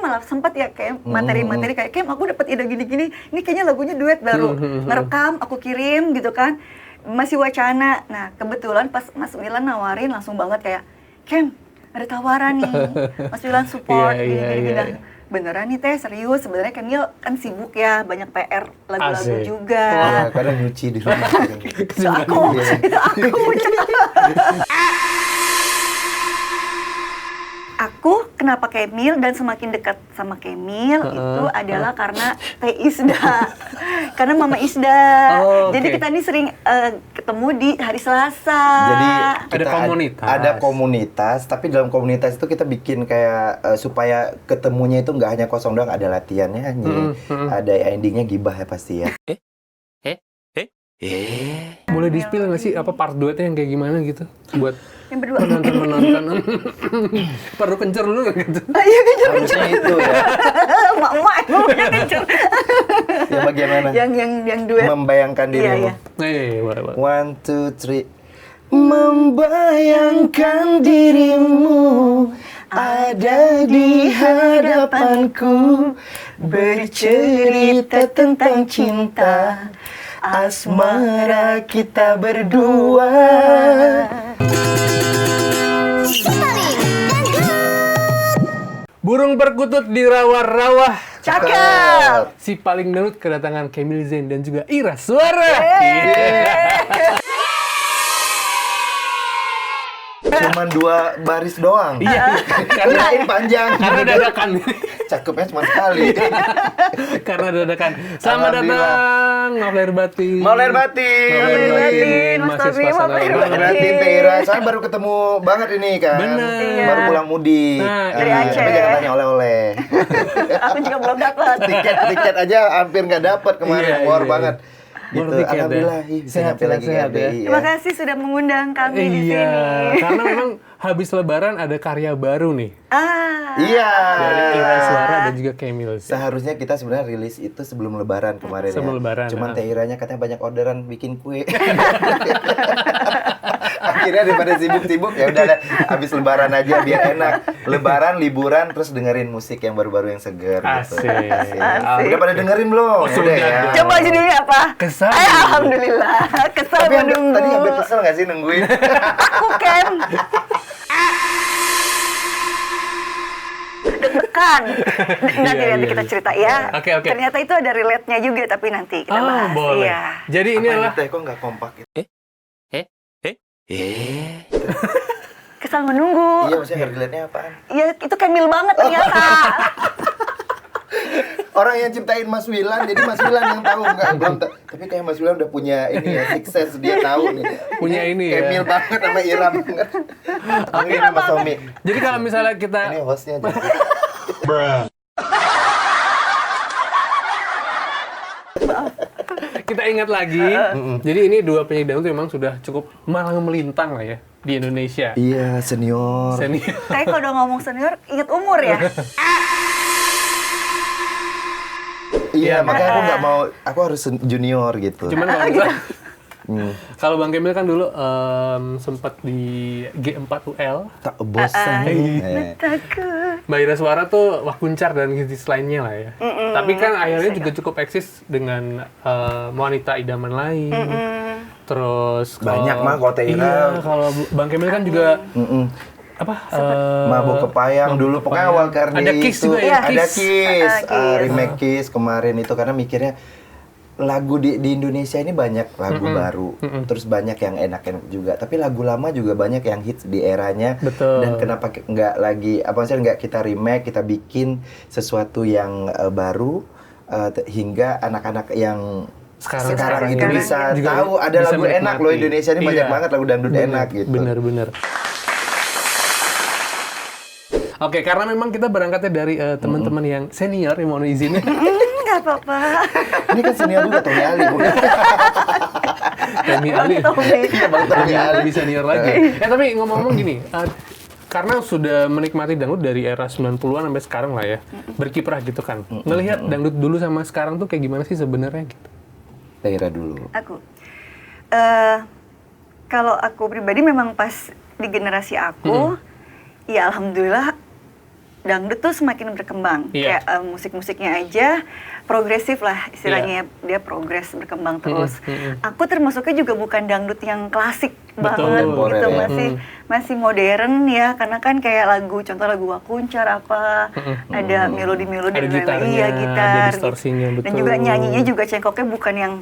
malah sempat ya kayak materi-materi kayak Kem aku dapat ide gini-gini, ini kayaknya lagunya duet baru. Ngerekam, aku kirim gitu kan. Masih wacana. Nah, kebetulan pas Mas Wilan nawarin langsung banget kayak, Kem, ada tawaran nih. Mas Wilan support gini-gini bilang. Beneran nih Teh, serius. Sebenarnya Kemil kan sibuk ya, banyak PR lagu-lagu juga. Oh, kadang nyuci di rumah. Itu aku. Aku kenapa Kemil dan semakin dekat sama Kemil itu adalah karena Teh Isda. Karena Mama Isda. Jadi kita ini sering ketemu di hari Selasa. Jadi ada komunitas, tapi dalam komunitas itu kita bikin kayak supaya ketemunya itu nggak hanya kosong doang, ada latihannya, ada endingnya gibah ya pasti ya. Boleh di-spill nggak sih apa part duetnya yang kayak gimana gitu buat yang berdua menonton perlu kencer dulu nggak gitu? Iya kencer itu ya. Mak-mak yang kencer. Ya bagian mana? Yang duet. Membayangkan dirimu. Boleh. 1, 2, 3. Membayangkan dirimu ada di hadapanku, bercerita tentang cinta, asmara kita berdua. Burung perkutut di rawa-rawa. Cakep. Si paling dangdut kedatangan Kemil Zain dan juga Ira Suara. Cuman 2 baris doang. Iya, karena panjang. Karena dadakan. Cakepnya cuma sekali. Karena dadakan. Selamat datang, Maaf Batin. Maaf Batin. Mas Tommy, Mahasiswa Maaf Batin, Teira. Saya baru ketemu banget ini kan. Bener. Baru pulang mudik. Dari Aceh. Tapi jangan tanya oleh-oleh. Aku juga belum dapat. Tiket aja hampir nggak dapat kemarin. Iya, War iya. banget. Gitu. Tiket, Alhamdulillah, bisa nyampe lagi sehat, RBI. ya. Terima kasih sudah mengundang kami di sini. Karena memang habis Lebaran ada karya baru nih. Iya. Dari Ira Suara dan juga Kemil. Seharusnya kita sebenarnya rilis itu sebelum Lebaran kemarin Sebelum Lebaran, Cuman Teiranya katanya banyak orderan bikin kue. Akhirnya daripada sibuk-sibuk ya udah habis Lebaran aja biar enak. Lebaran, liburan, terus dengerin musik yang baru-baru yang seger. Asik. Gitu. Udah pada dengerin belum? Sudah ya. Coba judulnya apa? Kesal. Alhamdulillah. Kesal Tapi menunggu. tadi hampir kesel nggak sih nungguin? Aku Kem. Deg-degan. Nanti kita cerita ya. Oke. Ternyata itu ada relate-nya juga, tapi nanti kita bahas. Boleh. Iya. Jadi ini adalah Teh kok nggak kompak gitu? Kesal menunggu. Iya, maksudnya relate-nya apaan? Iya, itu Kemil banget ternyata. Orang yang ciptain Mas Wilan, jadi Mas Wilan yang tahu belum tahu. Tapi kayak Mas Wilan udah punya ini ya, six sense, dia tahu nih. Punya ini ya. Kemil banget sama Ira banget. Oke, Mas Tommy. Jadi kalau misalnya kita Ini hostnya jadi. kita ingat lagi, jadi ini dua penyanyi dangdut memang sudah cukup malang melintang lah ya di Indonesia. Iya, senior. Kayak kalau udah ngomong senior, inget umur ya. Iya, makanya aku nggak mau, aku harus junior gitu. Cuman kalau misalnya, kalau Bang Kemil kan dulu sempat di G4UL. Tak bosan. Takut. Mbak Ira Suara tuh Wah Kuncar dan hits lainnya lah ya. Tapi kan akhirnya juga cukup eksis dengan wanita idaman lain. Terus Banyak mah kalau Teh Ira. Iya, kalau Bang Kemil kan juga Mabuk Kepayang dulu, pokoknya awal karena ada Kiss itu juga ya? ada Kiss. Kiss, Kiss. remake Kiss kemarin itu karena mikirnya lagu di Indonesia ini banyak lagu baru, terus banyak yang enak-enak juga, tapi lagu lama juga banyak yang hits di eranya. Betul. Dan kenapa nggak lagi, apa maksudnya nggak kita remake, kita bikin sesuatu yang baru hingga anak-anak yang sekarang itu bisa juga tahu ada bisa lagu enak menikmati. loh, Indonesia ini banyak banget lagu dangdut enak gitu. Bener. Oke, karena memang kita berangkatnya dari teman-teman yang senior yang mau izin. Nggak apa-apa. Ini kan senior juga Tommy Ali, bukan? Tommy Ali. Iya, Bang Tommy Ali. Lebih senior lagi. Tapi ngomong-ngomong gini, karena sudah menikmati dangdut dari era 90-an sampai sekarang lah ya, berkiprah gitu kan. Ngelihat dangdut dulu sama sekarang tuh kayak gimana sih sebenarnya gitu? Daerah dulu. Aku. Kalau aku pribadi memang pas di generasi aku, ya alhamdulillah dangdut tuh semakin berkembang. Iya. Kayak musik-musiknya aja progresif lah istilahnya, dia progres berkembang terus. Aku termasuknya juga bukan dangdut yang klasik Betul. banget Kontemporer gitu, ya. masih modern ya, karena kan kayak contoh lagu Wakuncar apa, ada melodi-melodi Ada dan lain-lain, gitarnya, iya ada gitar, distorsinya, dan betul. juga nyanyinya juga cengkoknya bukan yang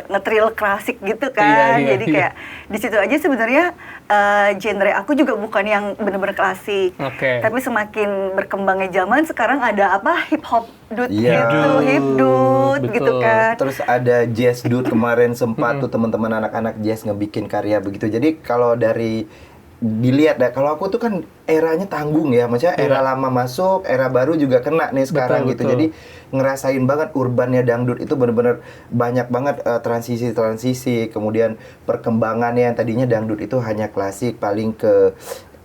ngetril klasik gitu kan, Iya, jadi iya. kayak di situ aja sebenarnya genre aku juga bukan yang bener-bener klasik, Oke. tapi semakin berkembangnya zaman sekarang ada apa hip hop dut Iya. gitu, hip dut Betul. gitu kan. Terus ada jazz dude kemarin sempat tuh teman-teman anak-anak jazz ngebikin karya begitu. Jadi kalau dari dilihat kalau aku tuh kan eranya tanggung ya, maksudnya era lama masuk, era baru juga kena nih sekarang Betul, gitu. betul. Jadi ngerasain banget urbannya dangdut itu bener-bener banyak banget transisi-transisi, kemudian perkembangannya yang tadinya dangdut itu hanya klasik paling ke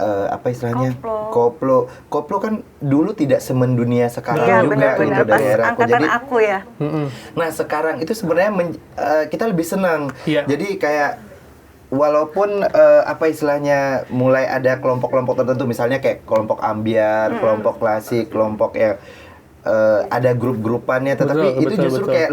apa istilahnya koplo kan dulu tidak semendunia sekarang Iya juga benar-benar gitu pas dari era aku. angkatan Jadi aku ya. nah sekarang itu sebenarnya kita lebih senang. Iya. Jadi kayak walaupun apa istilahnya mulai ada kelompok-kelompok tertentu, misalnya kayak kelompok ambiar, kelompok klasik, kelompok yang ada grup-grupannya, tetapi Betul, itu betul, justru betul. kayak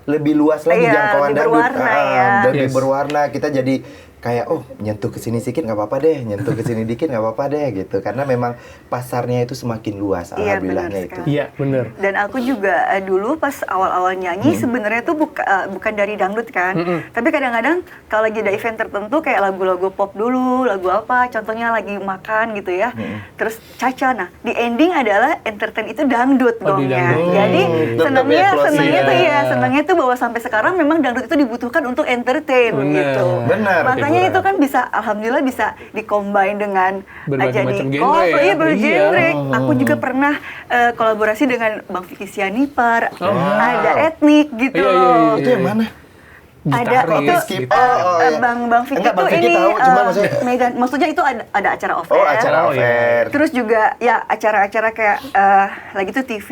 lebih luas lagi Iya, jangkauan lebih dangdut. berwarna ya. Lebih Yes. berwarna, kita jadi kayak nyentuh ke sini sedikit nggak apa-apa deh, nyentuh ke sini dikit nggak apa-apa deh gitu. Karena memang pasarnya itu semakin luas, Iya, alhamdulillahnya benar itu. sekali. Iya, bener. Dan aku juga dulu pas awal-awal nyanyi sebenarnya tuh bukan dari dangdut kan. Tapi kadang-kadang kalau lagi ada event tertentu kayak lagu-lagu pop dulu, lagu apa, contohnya lagi makan gitu ya. Terus Caca, nah di ending adalah entertain itu dangdut Oh, di dongnya. dangdut. Jadi Tetap senangnya ya, closing tuh ya. ya, senangnya tuh bahwa sampai sekarang memang dangdut itu dibutuhkan untuk entertain Benar. gitu. Benar. Makanya Hiburan. itu kan bisa, alhamdulillah bisa dicombine dengan Berbagai jadi macam genre koplo, ya. iya bergenre. Iya. Aku juga pernah kolaborasi dengan Bang Vicky Sianipar, Oh. ada etnik gitu Iya, iya, loh. iya. Itu yang mana? Ada Gitaris, itu gitu. iya. Bang Vicky Enggak, Bang tuh Vicky ini tahu, cuma maksudnya maksudnya itu ada acara off-air. oh acara Oh, iya. fair. Terus juga ya acara-acara kayak lagi tuh TV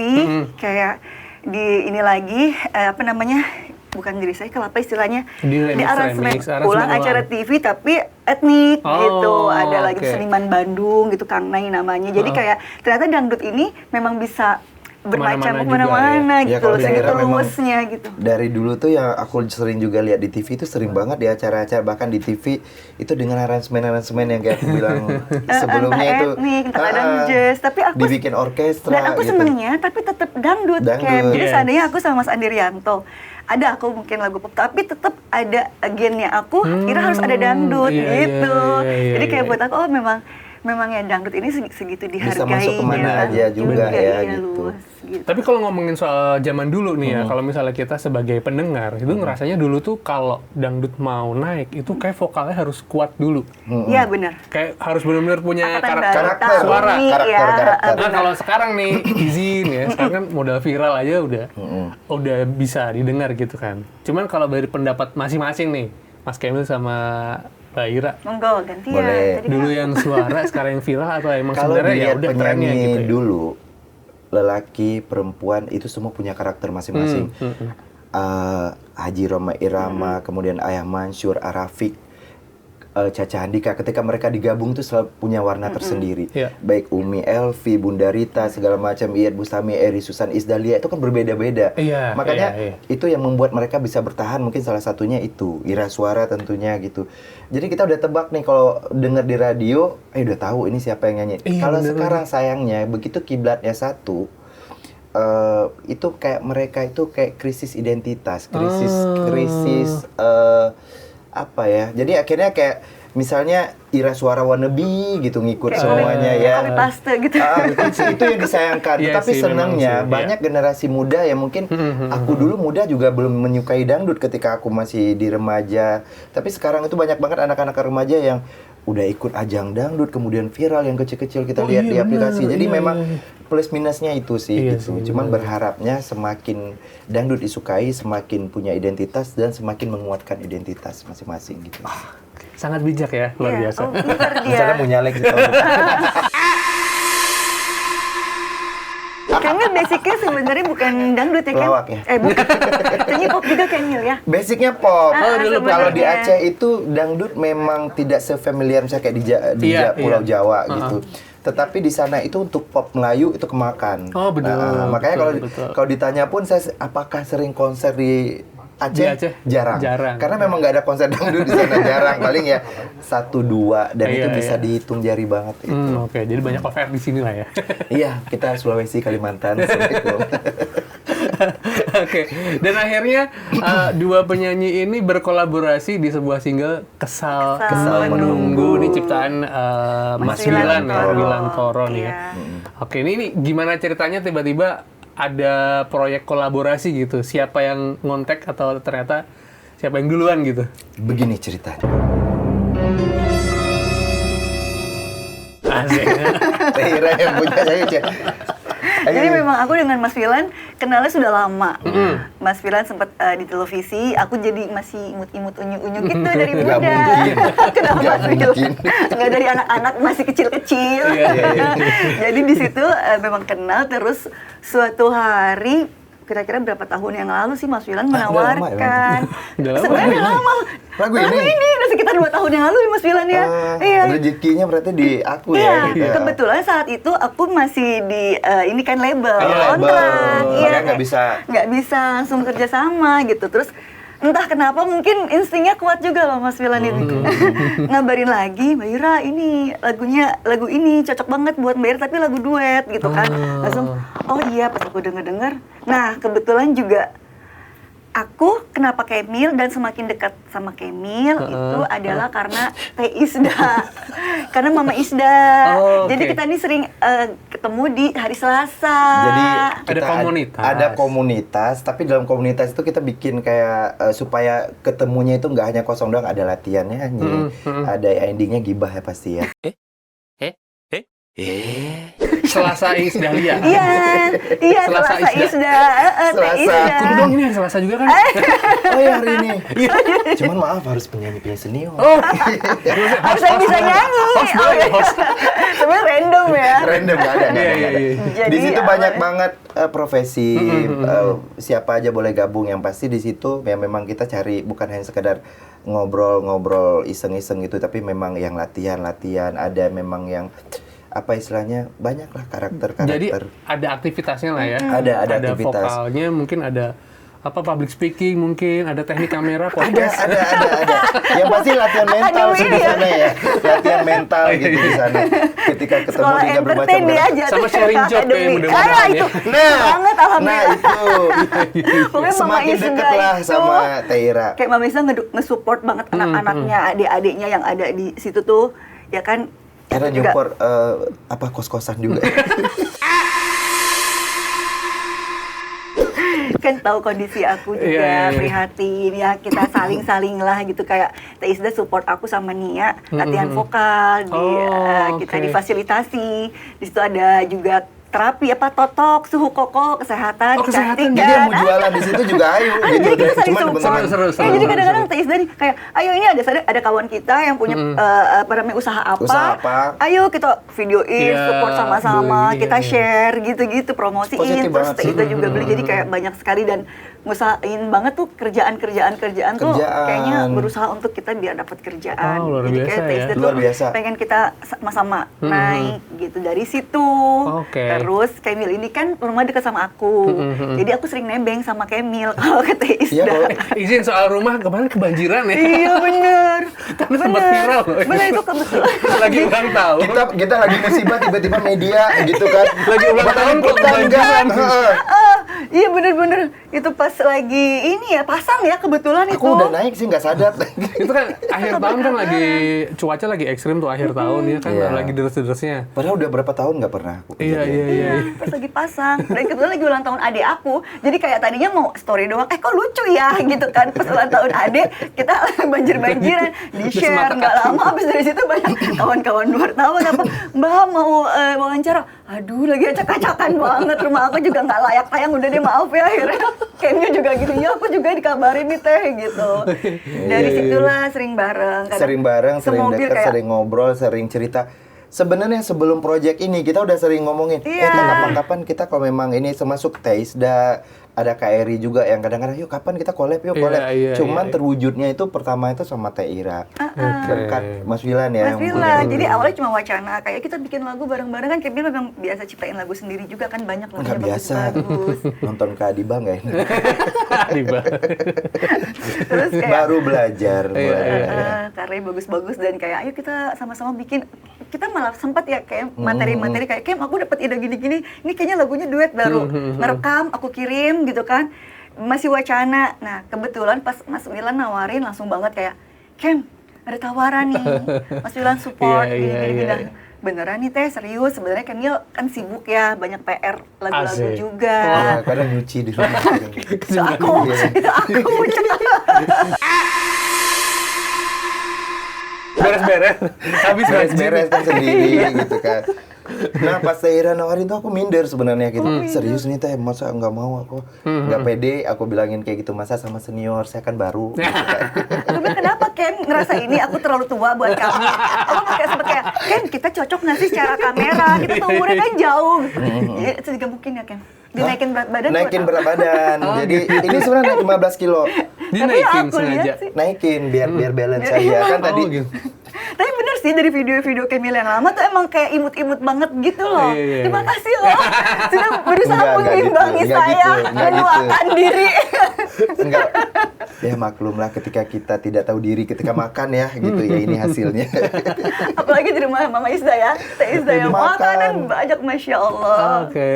kayak di ini lagi apa namanya, bukan diri saya apa istilahnya, Di remix, aransemen aransemen ulang ulang. acara TV tapi etnik Oh, gitu. Ada lagi oke. seniman Bandung gitu, Kang Nai namanya. Jadi kayak ternyata dangdut ini memang bisa bermacam Kemana-mana juga kemana-mana ya. gitu Ya, kalau loh, segitu daerah memang luasnya gitu. Dari dulu tuh yang aku sering juga lihat di TV itu sering banget di acara-acara, bahkan di TV itu dengan aransemen-aransemen yang kayak aku bilang sebelumnya entah itu etnik, entah kadang jazz, tapi aku dibikin orkestra dan aku gitu. senengnya tapi tetap dangdut. Dangdut. Kayak jadi Yes. seandainya aku sama Mas Andi Rianto ada aku mungkin lagu pop tapi tetap ada gennya aku kira harus ada dangdut iya, gitu. iya, Jadi kayak iya. buat aku memang ya dangdut ini segitu Bisa dihargainya. masuk kemana aja juga ya, iya, gitu. luas, gitu. Tapi kalau ngomongin soal zaman dulu nih ya, kalau misalnya kita sebagai pendengar, itu ngerasanya dulu tuh kalau dangdut mau naik, itu kayak vokalnya harus kuat dulu. Iya benar. Kayak harus benar-benar punya Angkatan karakter baru, suara. Tami, Karakter. Nah kalau sekarang nih izin ya, sekarang kan modal viral aja udah bisa didengar gitu kan. Cuman kalau dari pendapat masing-masing nih, Mas Kemil sama Mbak Ira, Monggo gantian. Boleh. Tadi dulu kan- yang suara sekarang yang viral atau emang Kalau sebenarnya ya dilihat udah trennya penyanyi gitu ya? dulu, lelaki, perempuan itu semua punya karakter masing-masing. Haji Roma Irama, kemudian Ayah Mansur, Arafik, Caca Handika, ketika mereka digabung tuh selalu punya warna tersendiri. Iya. Baik Umi Elvi, Bunda Rita, segala macam, Iyad Bustami, Eri Susan Isdalia itu kan berbeda-beda. Iya, Makanya iya, iya. itu yang membuat mereka bisa bertahan, mungkin salah satunya itu Ira Suara tentunya gitu. Jadi kita udah tebak nih kalau denger di radio, udah tahu ini siapa yang nyanyi. Iya, Kalau bener, sekarang sayangnya begitu kiblatnya satu, itu kayak mereka itu kayak krisis identitas, krisis apa ya? Jadi akhirnya kayak misalnya Ira Suara wannabe gitu ngikut Kayak semuanya ya. copy paste gitu. Itu yang disayangkan. Iya Tapi sih, memang senangnya sih, banyak generasi muda yang mungkin aku dulu muda juga belum menyukai dangdut ketika aku masih di remaja. Tapi sekarang itu banyak banget anak-anak remaja yang udah ikut ajang dangdut kemudian viral yang kecil-kecil kita lihat di iya, aplikasi. benar. Jadi Iya, memang iya. plus minusnya itu sih Iya gitu. sih, Cuman benar. berharapnya semakin dangdut disukai, semakin punya identitas dan semakin menguatkan identitas masing-masing gitu. Sangat bijak ya, luar Iya, biasa. oh, pintar dia. Misalnya mau nyalek sih tahun depan. Kayaknya basicnya sebenarnya bukan dangdut ya kan? Pelawak ya? Bukan. Kayaknya pop juga Kemil ya? Basicnya pop. dulu Kalau di sebenarnya. Aceh itu dangdut memang tidak sefamiliar misalnya kayak di Iya, Pulau iya. Jawa gitu. tetapi di sana itu untuk pop Melayu itu kemakan. Oh, betul. Makanya Betul. kalau ditanya pun saya apakah sering konser di Aceh? Di Aceh? Jarang. Karena memang nggak ada konser dangdut di sana, jarang. Paling ya 1-2 dan itu bisa dihitung jari banget itu. Oke, jadi banyak cover di sini lah ya. Iya, kita Sulawesi, Kalimantan, Assalamualaikum. Oke, dan akhirnya dua penyanyi ini berkolaborasi di sebuah single Kesal Menunggu. Ini ciptaan Mas Wilan ya, Wilan Toro nih ya. Oke, ini gimana ceritanya tiba-tiba ada proyek kolaborasi gitu? Siapa yang ngontek atau ternyata siapa yang duluan gitu? Begini ceritanya. Asik. Teira yang punya saya. Jadi memang aku dengan Mas Wilan kenalnya sudah lama. Mas Wilan sempat di televisi, aku jadi masih imut-imut unyu-unyu gitu dari muda. Kenal Mas Wilan. Nggak dari anak-anak, masih kecil-kecil. Jadi di situ memang kenal, terus suatu hari kira-kira berapa tahun yang lalu sih Mas Wilan menawarkan. Sebenarnya udah lama. Lagu ini udah sekitar 2 tahun yang lalu ya Mas Wilan ya. Iya. Rezekinya berarti di aku ya. Gitu. Kebetulan saat itu aku masih di ini kan label kontrak. Iya. Nggak bisa langsung kerja sama gitu. Terus entah kenapa mungkin instingnya kuat juga loh Mas Wilan ini. Ngabarin lagi, Mbak Ira ini lagu ini cocok banget buat Mbak Ira tapi lagu duet gitu kan. Langsung, oh iya pas aku denger. Nah kebetulan juga aku kenapa Kemil dan semakin dekat sama Kemil itu adalah karena Teh Isda. Karena Mama Isda. Jadi kita ini sering ketemu di hari Selasa. Jadi ada komunitas, tapi dalam komunitas itu kita bikin kayak supaya ketemunya itu nggak hanya kosong doang, ada latihannya, ada endingnya gibah ya pasti ya. Selasa Isdahlia. Iya, Selasa Isda. Aku dong ini hari Selasa juga kan? Oh ya hari ini. Cuman maaf harus penyanyi senior. Harus yang bisa nyanyi. Sebenarnya random ya. Random nggak ada. Di situ banyak banget profesi. Siapa aja boleh gabung. Yang pasti di situ ya memang kita cari bukan hanya sekedar ngobrol iseng-iseng gitu, tapi memang yang latihan. Ada memang yang apa istilahnya, banyak lah karakter. Jadi ada aktivitasnya lah ya. Ada aktivitas. Vokalnya, mungkin ada public speaking, mungkin ada teknik kamera, podcast. Ada. Yang pasti latihan mental sih di sana ya. Latihan mental gitu di sana. Ketika ketemu dia bermacam sama sharing job ya mudah-mudahan ya. Banget alhamdulillah. Itu. Semakin dekat lah sama Teira. Kayak Mama Isa nge-support banget anak-anaknya, adik-adiknya yang ada di situ tuh, ya kan. Karena nyupport kos-kosan juga. Kan tahu kondisi aku juga prihatin ya, kita saling lah gitu, kayak Teh Isda support aku sama Nia latihan vokal kita difasilitasi. Di situ ada juga terapi totok, suhu koko, kesehatan, kesehatan. Jadi yang mau jualan di situ juga ayo gitu. Jadi kita saling support. Seru. Jadi kadang-kadang Teh Isda kayak, ayo ini ada kawan kita yang punya usaha apa. Ayo kita videoin, support sama-sama, kita share gitu-gitu, promosiin. Terus Teh Isda juga beli, jadi kayak banyak sekali dan ngusahain banget tuh kerjaan tuh kayaknya berusaha untuk kita biar dapat kerjaan. Luar jadi biasa kayak Teh Isda tuh pengen kita sama-sama naik gitu dari situ. Terus Kemil ini kan rumah dekat sama aku, jadi aku sering nebeng sama Kemil kalau ke Teh Isda. Izin soal rumah, kemarin kebanjiran ya? Iya bener. Karena sempat viral. Bener itu kebetulan. Lagi ulang tahun. Kita lagi musibah tiba-tiba media gitu kan. Lagi ulang tahun kok kebanjiran. Iya bener-bener. Itu pas lagi ini ya, pasang ya kebetulan itu. Aku udah naik sih, nggak sadar. Itu kan akhir tahun kan lagi, cuaca lagi ekstrim tuh akhir tahun ya kan, lagi deres-deresnya. Padahal udah berapa tahun nggak pernah. Iya. Pas lagi pasang. Dan kebetulan lagi ulang tahun adik aku. Jadi kayak tadinya mau story doang, kok lucu ya gitu kan. Pas ulang tahun adik, kita banjir-banjiran. Di-share, nggak lama habis dari situ banyak kawan-kawan wartawan apa, Mbak mau wawancara. Aduh lagi acak-acakan banget, rumah aku juga nggak layak tayang, udah deh maaf ya. Akhirnya Kemnya juga gitu, ya aku juga dikabarin nih Teh gitu. Dari situlah sering bareng, sering dekat, sering ngobrol, sering cerita. sebenarnya sebelum project ini kita udah sering ngomongin, kapan-kapan kita kalau memang ini termasuk Teisda, ada KRI juga yang kadang-kadang yuk kapan kita collab yuk collab. Cuman terwujudnya itu pertama itu sama Teh Ira. Berkat Mas Wilan ya. Mas Wilan. Jadi awalnya cuma wacana, kayak kita bikin lagu bareng-bareng kan, Kemil memang biasa ciptain lagu sendiri juga kan, banyak lagunya bagus-bagus. Nonton Kak Adiba nggak ini? Adiba. Terus kayak baru belajar. Karyanya bagus-bagus dan kayak ayo kita sama-sama bikin. Kita malah sempat ya kayak materi-materi kayak Kem aku dapat ide gini-gini, ini kayaknya lagunya duet baru. Ngerekam, aku kirim gitu kan. Masih wacana. Nah, kebetulan pas Mas Wilan nawarin langsung banget kayak, "Kem, ada tawaran nih." Mas Wilan support gini-gini. Beneran nih Teh, serius. Sebenarnya Kemil kan sibuk ya, banyak PR lagu-lagu juga. Kadang nyuci di rumah. Itu aku. Beres-beres. Habis beres kan sendiri gitu kan. Nah pas Teh Ira nawarin tuh aku minder sebenarnya gitu. Serius nih Teh, masa nggak mau aku? Nggak pede, aku bilangin kayak gitu, masa sama senior, saya kan baru. Gitu kan. Aku bilang, kenapa Ken ngerasa ini aku terlalu tua buat kamu? Aku kayak sempet kayak, Ken kita cocok nggak sih secara kamera? Kita tuh umurnya kan jauh. Itu juga mungkin ya Ken? Dinaikin berat badan? Naikin berat badan. Jadi ini sebenarnya 15 kilo. Dinaikin sengaja? Naikin biar balance aja. Kan tadi tapi bener sih dari video-video Kemil yang lama tuh emang kayak imut-imut banget gitu loh. Terima kasih loh. Sudah berusaha mengimbangi saya, menuakan diri. Enggak. Ya maklum lah ketika kita tidak tahu diri ketika makan ya gitu ya, ini hasilnya. Apalagi di rumah Mama Isda ya. Teh Isda yang makanan banyak, Masya Allah. Oke.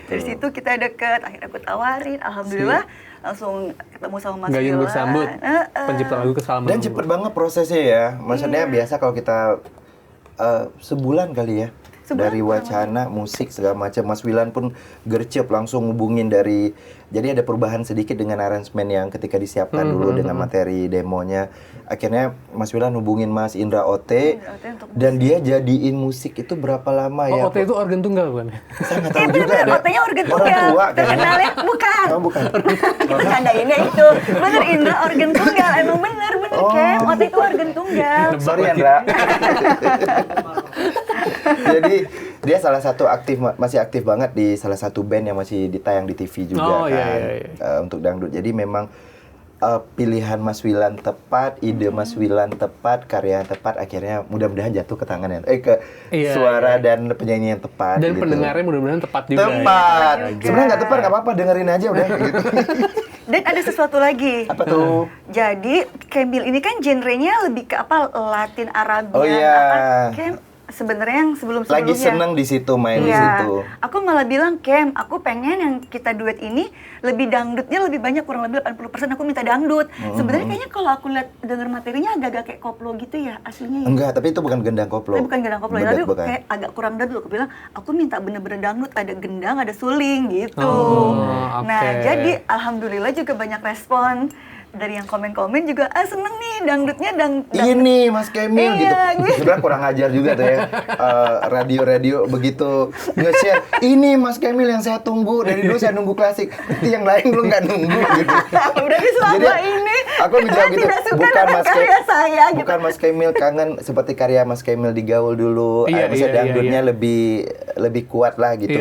Dari situ kita deket, akhirnya aku tawarin, alhamdulillah langsung ketemu sama Mas Wilan. Gayung bersambut, pencipta lagu Kesalaman. Dan cepet banget prosesnya ya. Maksudnya biasa kalau kita sebulan kali ya. Dari wacana, musik, segala macam. Mas Wilan pun gercep langsung hubungin dari... Jadi ada perubahan sedikit dengan aransemen yang ketika disiapkan dulu dengan materi demonya. Akhirnya Mas Wilan hubungin Mas Indra OT. Dan dia jadiin musik itu berapa lama ya? OT itu organ tunggal bukan? Saya nggak tahu juga. OT-nya organ tunggal. Orang tua kan? Terkenalnya bukan. Oh, bukan. Bercandainnya itu. Bener Indra organ tunggal. Emang bener Kem. OT itu organ tunggal. Sorry Indra. Jadi dia salah satu masih aktif banget di salah satu band yang masih ditayang di TV juga untuk dangdut. Jadi memang pilihan Mas Wilan tepat, ide Mas Wilan tepat, karya yang tepat, akhirnya mudah-mudahan jatuh ke tangan yang suara dan penyanyi yang tepat. Dan gitu. pendengarnya mudah-mudahan tepat juga. Tepat. Sebenarnya nggak tepat nggak apa-apa, dengerin aja udah. Gitu. Dan ada sesuatu lagi. Apa tuh? Jadi Kemil ini kan genrenya lebih ke apa, Latin Arabian. Oh iya. Sebenarnya yang sebelum-sebelumnya lagi seneng di situ, main di situ. Aku malah bilang, Kem, aku pengen yang kita duet ini lebih dangdutnya lebih banyak, kurang lebih 80% aku minta dangdut. Sebenarnya kayaknya kalau aku lihat denger materinya agak-agak kayak koplo gitu ya aslinya ya. Enggak, tapi itu bukan gendang koplo. Bukan gendang koplo, tapi kayak agak kurang dangdut. Aku bilang, aku minta bener-bener dangdut, ada gendang, ada suling gitu. Nah, jadi alhamdulillah juga banyak respon. Dari yang komen-komen juga, seneng nih dangdutnya ini Mas Kemil gitu. Sebenarnya kurang ajar juga tuh ya. Radio-radio begitu nge-share, ini Mas Kemil yang saya tunggu. Dari dulu saya nunggu klasik. Nanti yang lain belum nggak nunggu gitu. Berarti selama ini aku menjawab gitu. Bukan Mas Kemil saya gitu. Bukan Mas Kemil kangen seperti karya Mas Kemil di Gaul dulu. Maksudnya dangdutnya lebih kuat lah gitu.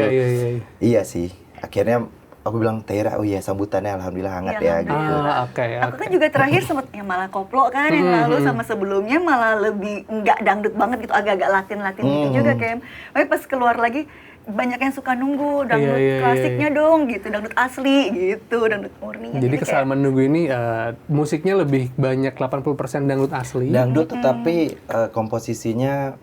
Iya sih. Akhirnya aku bilang Teh Ira, oh iya sambutannya alhamdulillah hangat ya gitu. Aku kan juga terakhir sempat yang malah koplo kan yang lalu sama sebelumnya malah lebih nggak dangdut banget gitu, agak-agak Latin gitu juga Kem. Tapi pas keluar lagi banyak yang suka nunggu dangdut klasiknya dong gitu, dangdut asli gitu, dangdut murninya. Jadi Kesalaman Menunggu ini musiknya lebih banyak 80% dangdut asli. Dangdut tetapi komposisinya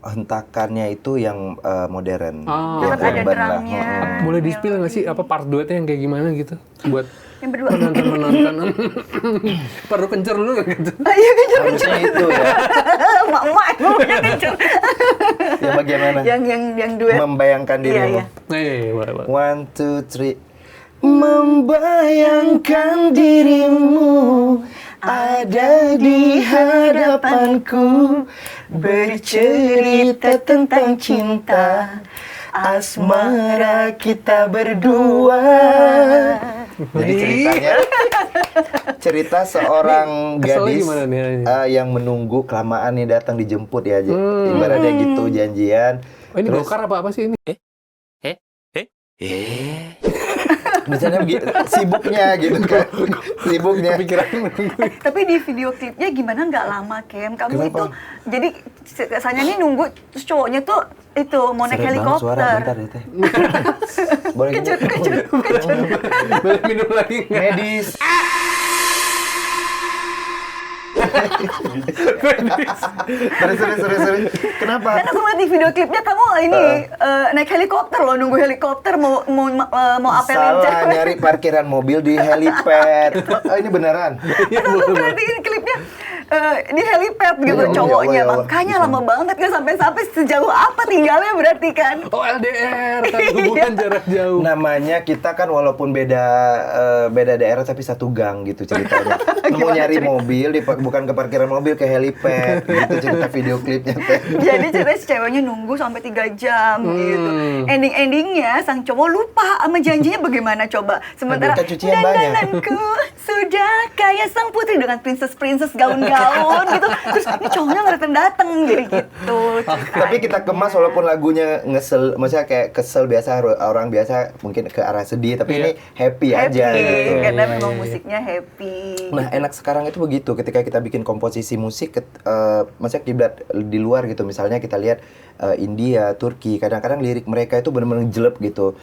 hentakannya itu yang modern. Yang ada drumnya. Boleh di-spill nggak sih apa part duetnya yang kayak gimana gitu buat yang berdua penonton. Perlu kencer dulu nggak gitu? Iya kencer itu ya. Mak emangnya kencer. Yang bagian mana? Yang duet. Membayangkan dirimu. Iya, boleh. 1, 2, 3. Membayangkan dirimu ada di hadapanku, bercerita tentang cinta asmara kita berdua. Jadi cerita seorang Keselnya gadis gimana nih? yang menunggu kelamaan nih datang dijemput ya, ibaratnya gitu janjian. Oh, ini gokar apa sih ini? Misalnya sibuknya gitu kan, sibuknya. Kepikiran menunggu. Tapi di video klipnya gimana nggak lama, Kem? Kamu Kenapa? itu jadi kesannya nih nunggu terus cowoknya tuh itu mau naik Seret banget suara, helikopter. bentar ya teh. Boleh Kejut. Boleh minum lagi nggak? medis. Terus. Kenapa? Dan aku ngeliat di video klipnya kamu ini naik helikopter loh, nunggu helikopter mau apelin Salah nyari parkiran mobil di helipad. Oh, ini beneran. Terus aku perhatiin klipnya di helipad gitu Ya Allah, cowoknya, ya Allah. makanya lama banget kan sampai sejauh apa tinggalnya berarti kan? Oh, LDR kan hubungan jarak jauh. Namanya kita kan walaupun beda daerah tapi satu gang gitu ceritanya. Mau nyari mobil bukan ke parkiran mobil, ke helipad gitu cerita video klipnya teh. Jadi ceritanya si ceweknya nunggu sampai 3 jam gitu. Endingnya sang cowok lupa sama janjinya bagaimana coba. Sementara Kan cucian banyak. dandananku sudah kayak sang putri dengan princess gaun-gaun gitu. Terus ini cowoknya nggak datang jadi gitu. Tapi kita kemas walaupun lagunya ngesel, maksudnya kayak kesel biasa orang biasa mungkin ke arah sedih, tapi ini happy aja gitu. Karena Iya, memang iya. musiknya happy. Nah, enak sekarang itu begitu ketika kita bikin komposisi musik, maksudnya kiblat di luar gitu. Misalnya kita lihat India, Turki, kadang-kadang lirik mereka itu benar-benar jelek gitu.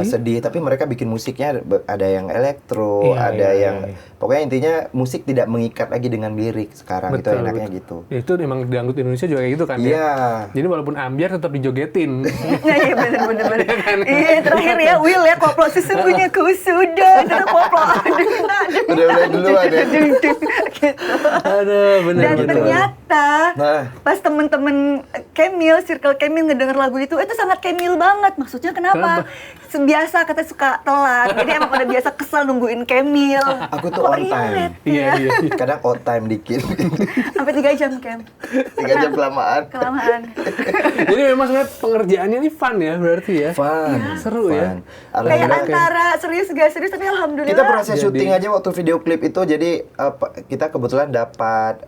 Sedih. Tapi mereka bikin musiknya ada yang elektro, Iya, ada iya, yang iya. pokoknya intinya musik tidak mengikat lagi dengan lirik sekarang. Itu enaknya betul. gitu. Ya, itu emang dangdut Indonesia juga kayak gitu kan Iya. ya. Jadi walaupun ambiar tetap dijogetin. Nah, iya bener. Iya terakhir ya Will ya koplo sesungguhnya ku sudah itu koplo Udah duluan ya. gitu. Aduh, bener Dan bener. ternyata Nah. pas temen-temen Kemil, circle Kemil ngedenger lagu itu sangat Kemil banget. Maksudnya kenapa? Biasa katanya suka telat. Jadi emang pada biasa kesel nungguin Kemil. Aku tuh Kok on time. relate Iya, ya? iya. Kadang out time dikit. Sampai 3 jam Kem. 3 jam kelamaan. Kelamaan. Jadi memang sebenarnya pengerjaannya ini fun ya berarti ya. Fun. Seru ya. Kayak Alhamdulillah. antara serius gak serius tapi alhamdulillah. Kita proses Jadi- syuting aja waktu video klip itu, jadi kita kebetulan dapat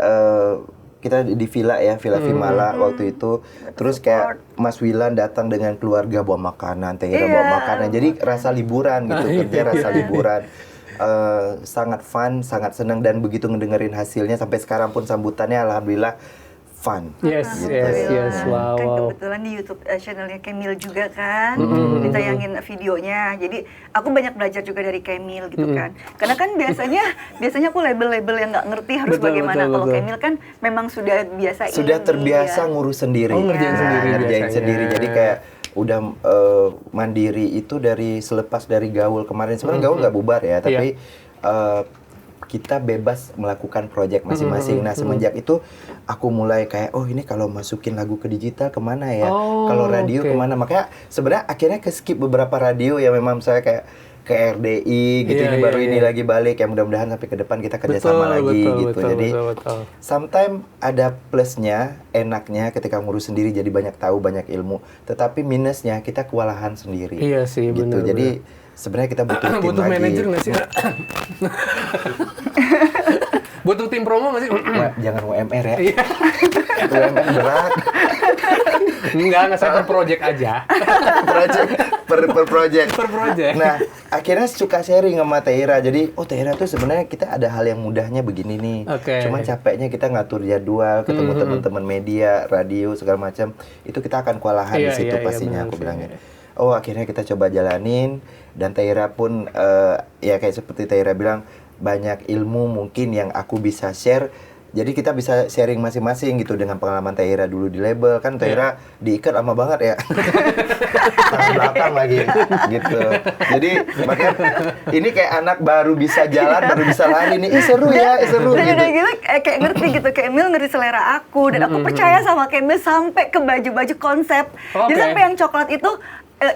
kita di villa ya, Villa Vimala waktu itu. Terus kayak Mas Wilan datang dengan keluarga bawa makanan, Teh Ira bawa Iya. makanan. Jadi rasa liburan gitu, kerja rasa liburan. Sangat fun, sangat senang, dan begitu ngedengerin hasilnya sampai sekarang pun sambutannya alhamdulillah fun. Yes, Gitu. yes. Wow, Kan wow. kebetulan di YouTube channelnya Kemil juga kan, ditayangin videonya. Jadi aku banyak belajar juga dari Kemil gitu kan. Karena kan biasanya aku label-label yang nggak ngerti harus Betul, bagaimana. betul, Kalau betul. Kemil kan memang sudah biasa Sudah ini, terbiasa ya. ngurus sendiri. Oh, ngerjain sendiri Ngerjain biasanya. sendiri. Jadi kayak udah mandiri itu dari selepas dari gaul kemarin. Sebenarnya gaul nggak bubar ya, tapi kita bebas melakukan proyek masing-masing. Nah, semenjak itu aku mulai kayak, oh ini kalau masukin lagu ke digital kemana ya? Oh, Kalau radio oke. kemana? Makanya sebenarnya akhirnya ke skip beberapa radio ya, memang saya kayak ke RDI gitu, Iya, ini iya, baru ini iya. lagi balik ya, mudah-mudahan sampai ke depan kita kerjasama lagi gitu. Jadi betul. sometimes ada plusnya, enaknya ketika ngurus sendiri jadi banyak tahu, banyak ilmu. Tetapi minusnya kita kewalahan sendiri. Iya sih, gitu. benar, Jadi sebenarnya kita butuh tim butuh lagi. manajer nggak sih? Butuh tim promo nggak sih? Jangan UMR ya. Iya. UMR berat. Enggak, saya per project aja. per project. Per project. Nah, akhirnya suka sharing sama Teira. Jadi, oh Teira tuh sebenarnya kita ada hal yang mudahnya begini nih. Oke. Cuman capeknya kita ngatur jadwal, ketemu teman-teman media, radio segala macam. Itu kita akan kewalahan Iya, di situ iya, iya, pastinya, benar aku sih. bilangnya. Oh, akhirnya kita coba jalanin, dan Teira pun ya kayak seperti Teira bilang, banyak ilmu mungkin yang aku bisa share. Jadi kita bisa sharing masing-masing gitu dengan pengalaman Teira dulu di label. Kan Teira diikat lama banget ya. Tahun belakang lagi gitu. Jadi makanya ini kayak anak baru bisa jalan, baru bisa lari nih. Ih seru ya, seru Dan gitu. udah gitu kayak ngerti gitu, Kemil ngerti selera aku. Dan aku percaya sama Kemil sampai ke baju-baju konsep. Jadi Oke. sampai yang coklat itu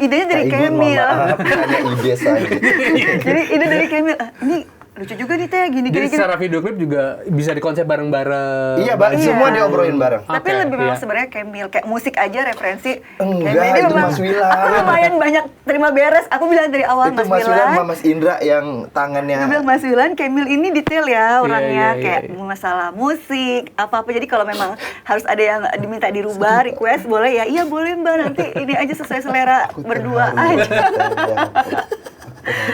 idenya dari Kak Ibu, mohon Kemil. maaf, hanya ide saya. Jadi ide dari Kemil, ini lucu juga nih Teh, gini. Jadi secara video klip juga bisa dikonsep bareng-bareng. Iya, semua diobrolin bareng. Tapi Oke, lebih memang iya. sebenarnya Kemil, kayak musik aja referensi. Enggak, Kemil ini itu memang- Mas Wilan. Aku lumayan banyak terima beres. Aku bilang dari awal Itu Mas Wilan sama Mas Indra yang tangannya. Gue bilang Mas Wilan, Kemil ini detail ya orangnya, iya, kayak iya. masalah musik, apa-apa. Jadi kalau memang harus ada yang diminta dirubah, request boleh ya? Iya boleh Mbak, nanti ini aja sesuai selera Aku berdua terharu. aja.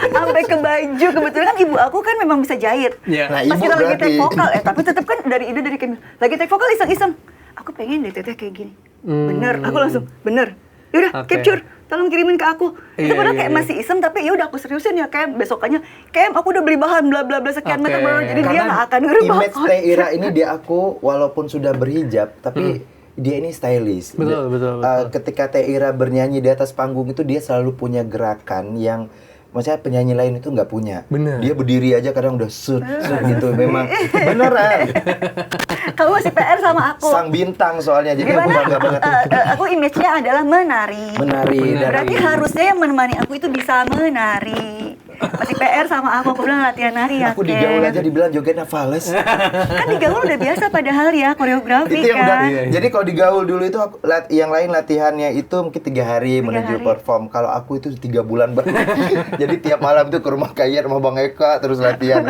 Sampai ke baju, kebetulan kan ibu aku kan memang bisa jahit. Iya. Nah, Pas ibu kita lagi berarti. take vokal, tapi tetap kan dari ide dari Kemil. Lagi take vokal iseng-iseng. Aku pengen deh Teteh kayak gini. Bener, aku langsung bener. Yaudah, Oke. capture, tolong kirimin ke aku. Itu Iya, padahal iya, kayak iya. masih iseng, tapi ya udah aku seriusin ya Kem. Besokannya, Kem aku udah beli bahan bla bla bla sekian Oke. meter bla, bla. Jadi dia Karena nggak akan ngerubah image konsep. Teh Ira ini di aku walaupun sudah berhijab, tapi dia ini stylish. Betul. Ketika Teh Ira bernyanyi di atas panggung itu dia selalu punya gerakan yang maksudnya penyanyi lain itu nggak punya. Bener. Dia berdiri aja kadang udah set gitu. Memang beneran. Kamu masih PR sama aku. Sang bintang soalnya. Jadi aku Gimana? bangga banget. Aku image-nya adalah menari. Menari. Berarti harusnya yang menemani aku itu bisa menari. Masih PR sama aku bilang latihan nari ya, Aku Ken. digaul aja dibilang jogetnya fales. Kan digaul udah biasa padahal ya, koreografi Itu yang udah. kan. Iya. Jadi kalau digaul dulu itu yang lain latihannya itu mungkin 3 hari 3 menuju hari. perform. Kalau aku itu 3 bulan banget. Jadi tiap malam tuh ke rumah Kayat sama Bang Eka terus latihan.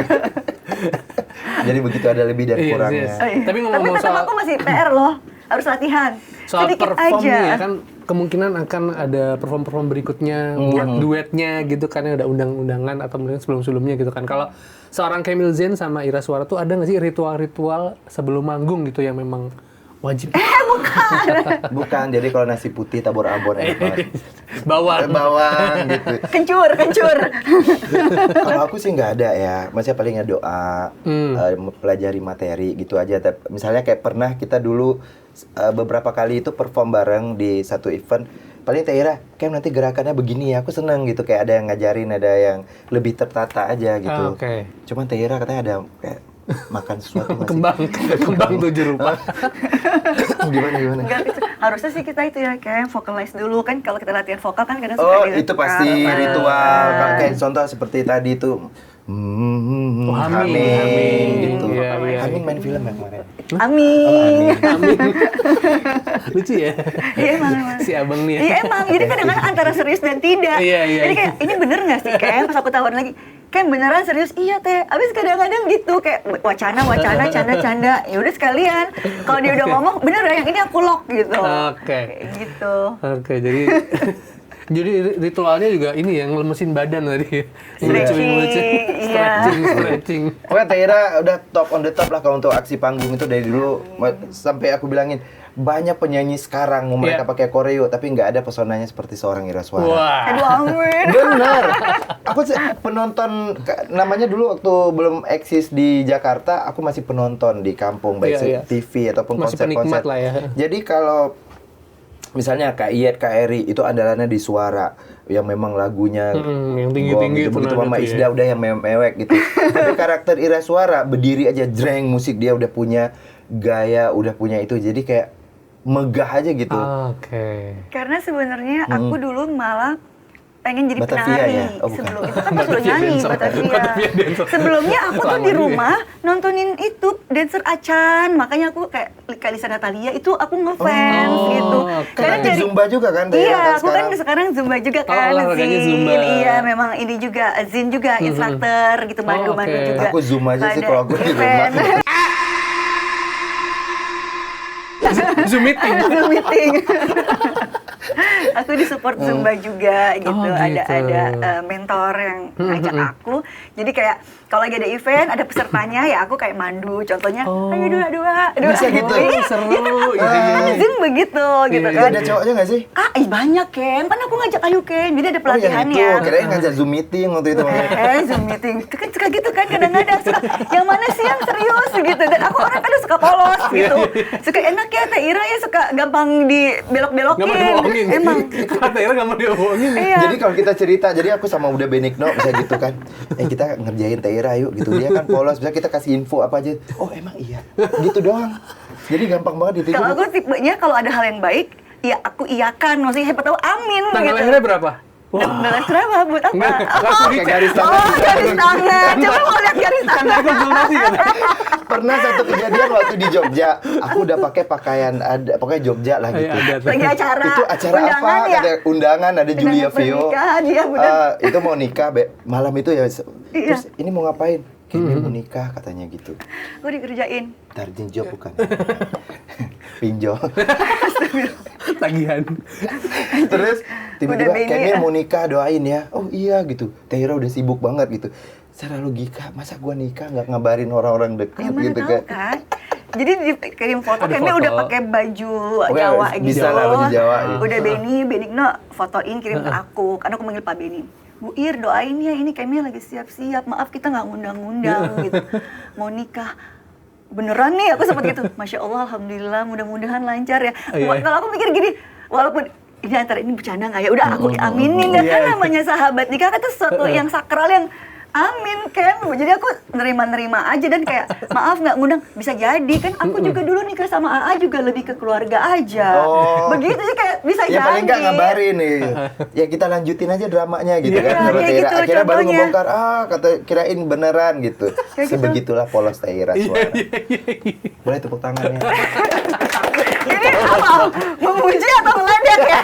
Jadi begitu ada lebih dan Yes, kurangnya. yes. Oh, iya. Tapi ngomong-ngomong tetap soal- aku masih PR loh, harus latihan. Soal Sedikit perform aja. nih ya kan kemungkinan akan ada perform-perform berikutnya buat duetnya gitu kan, yang ada undang-undangan atau mungkin sebelum-sebelumnya gitu kan. Kalau seorang Kemil Zain sama Ira Suara tuh ada nggak sih ritual-ritual sebelum manggung gitu yang memang wajib? Bukan, jadi kalau nasi putih tabur abon enak banget. Bawang. Bawang gitu. Kencur. Kalau aku sih nggak ada ya, maksudnya palingnya doa, mempelajari materi gitu aja. Misalnya kayak pernah kita dulu beberapa kali itu perform bareng di satu event. Paling Teh Ira, kayak nanti gerakannya begini ya, aku seneng gitu. Kayak ada yang ngajarin, ada yang lebih tertata aja gitu. Oke. Cuman Teh Ira katanya ada kayak makan sesuatu masih. Kembang 7 rupa. Gimana? Enggak, harusnya sih kita itu ya kayak vocalize dulu kan, kalau kita latihan vokal kan kadang Oh, suka itu pasti ritual. Kalau kayak contoh seperti tadi itu humming gitu. Iya, iya. Humming main film ya kemarin. Amin. Lucu ya. Iya emang. Si abang nih ya. Iya emang, jadi kadang-kadang antara serius dan tidak. Iya, iya, Jadi iya. kayak, ini bener nggak sih Ken? Pas aku tawarin lagi, Ken beneran serius? Iya Teh. Abis kadang-kadang gitu, kayak wacana, canda. Ya udah sekalian. Kalau dia udah ngomong, bener ya, yang ini aku lock gitu. Oke. Kayak gitu. Oke, jadi ritualnya juga ini ya, ngelemesin badan tadi. Stretching, iya. Stretching. Pokoknya Teh Ira udah top on the top lah kalau untuk aksi panggung itu dari dulu sampai aku bilangin banyak penyanyi sekarang mereka Iya. pakai koreo tapi nggak ada pesonanya seperti seorang Ira Suara. Wah. Aduh amin. Bener. Aku penonton namanya dulu waktu belum eksis di Jakarta, aku masih penonton di kampung baik Iya, iya. TV ataupun Masih konser-konser. penikmat lah ya. Jadi kalau misalnya Kak Iyet, Kak Eri itu andalannya di suara yang memang lagunya yang tinggi-tinggi gong gitu. itu Begitu nada Mama tuh ya. Isda udah yang mewek gitu. Tapi karakter Ira Suara berdiri aja jreng, musik dia udah punya gaya, udah punya itu. Jadi kayak megah aja gitu. Oke. Karena sebenarnya aku dulu malah pengen jadi Batavia penari. ya? Oh, bukan. Sebelum itu kan pas udah Batavia nyanyi dancer. Batavia. Batavia dancer. Sebelumnya aku tuh Lama di juga. rumah nontonin itu dancer Acan, makanya aku kayak Kalisa Natalia itu aku ngefans Oh, gitu. oke. Karena di Zumba juga kan Teh Ira Iya, kan aku kan sekarang Zumba juga kan, olahraganya Zin. Zumba. Iya, memang ini juga Zin juga instruktur gitu, mandu-mandu oke. juga. Aku Zoom aja sih Pada kalau aku di event. rumah. Zoom meeting. Zoom meeting. Aku disupport Zumba juga gitu. Oh, Ada gitu. mentor yang ngajak aku. Jadi kayak kalau lagi ada event, ada pesertanya ya aku kayak mandu. Contohnya, ayo dua. Bisa gitu? Iya, Seru. iya, kan Zin begitu gitu Iya, Itu kan. ada cowoknya nggak sih? Banyak Ken. Kan aku ngajak ayo Ken. Jadi ada Oh yang pelatihannya. itu, kirain ngajak Zoom meeting waktu itu. Zoom meeting. Kan suka gitu kan kadang-kadang suka, yang mana sih yang serius gitu. Dan aku orang kadang suka polos gitu. Suka enak ya Teh Ira ya, suka gampang dibelok-belokin. Nggak mau dibohongin. Emang. Kata Ira nggak mau dibohongin. Iya. Jadi kalau kita cerita, jadi aku sama Uda Benigno bisa gitu kan. Kita ngerjain Teh Ira yuk gitu. Dia kan polos, bisa kita kasih info apa aja. Oh emang iya. Gitu doang. Jadi gampang banget ditiru. Kalau aku tipenya kalau ada hal yang baik, ya aku iyakan. Maksudnya siapa tahu amin Tanggal gitu. lahirnya berapa? Beneran kenapa? Buat apa? Langsung Pakai dicek. garis tangan. Oh, garis tangan. Coba mau lihat garis Kan tangan. tadi konsultasi kan. Pernah satu kejadian waktu di Jogja, aku udah pakai pakaian pokoknya Jogja lah gitu. Ada tuh. Lagi acara. Itu acara undangan apa? ya? Kata undangan ada Julia Undangan Vio. pernikahan, iya, benar. Itu mau nikah malam itu ya. Iya. Terus ini mau ngapain? Kayaknya mau nikah katanya gitu. Gue dikerjain. Tarjin job bukan? Pinjol. Tagihan. Terus tiba-tiba Udah Benny, kayaknya ya? mau nikah doain ya. Oh iya gitu. Tehira udah sibuk banget gitu. Secara logika masa gua nikah nggak ngabarin orang-orang dekat Ya mana gitu tahu kan? kan. Jadi dikirim foto, Ada kayaknya foto. udah pakai baju Oke, Jawa bisa gitu. lah, baju Jawa, iya. Udah Benigno fotoin kirim ke aku, karena aku manggil Pak Beni. Bu Ir, doain ya, ini kayaknya lagi siap-siap. Maaf kita nggak ngundang-ngundang gitu. Mau nikah. Beneran nih, aku sempat gitu. Masya Allah, Alhamdulillah, mudah-mudahan lancar ya. Iya. Kalau aku mikir gini, walaupun ini antara ini bercanda nggak ya? Udah aku diaminin ya, kan Iya. namanya sahabat nikah kan itu sesuatu yang sakral yang amin kan. Jadi aku nerima-nerima aja dan kayak maaf nggak ngundang, bisa jadi kan aku juga dulu nikah sama AA juga lebih ke keluarga aja. Oh. Begitu sih kayak bisa Ya jadi. paling nggak ngabarin nih. Ya kita lanjutin aja dramanya gitu Iya, kan. kayak Kalau Tehira gitu akhirnya baru contohnya. ngebongkar, kata kirain beneran gitu. Kayak gitu. Sebegitulah polos Tehira suara. Boleh tepuk tangannya. Ini apa? Memuji atau meledek ya?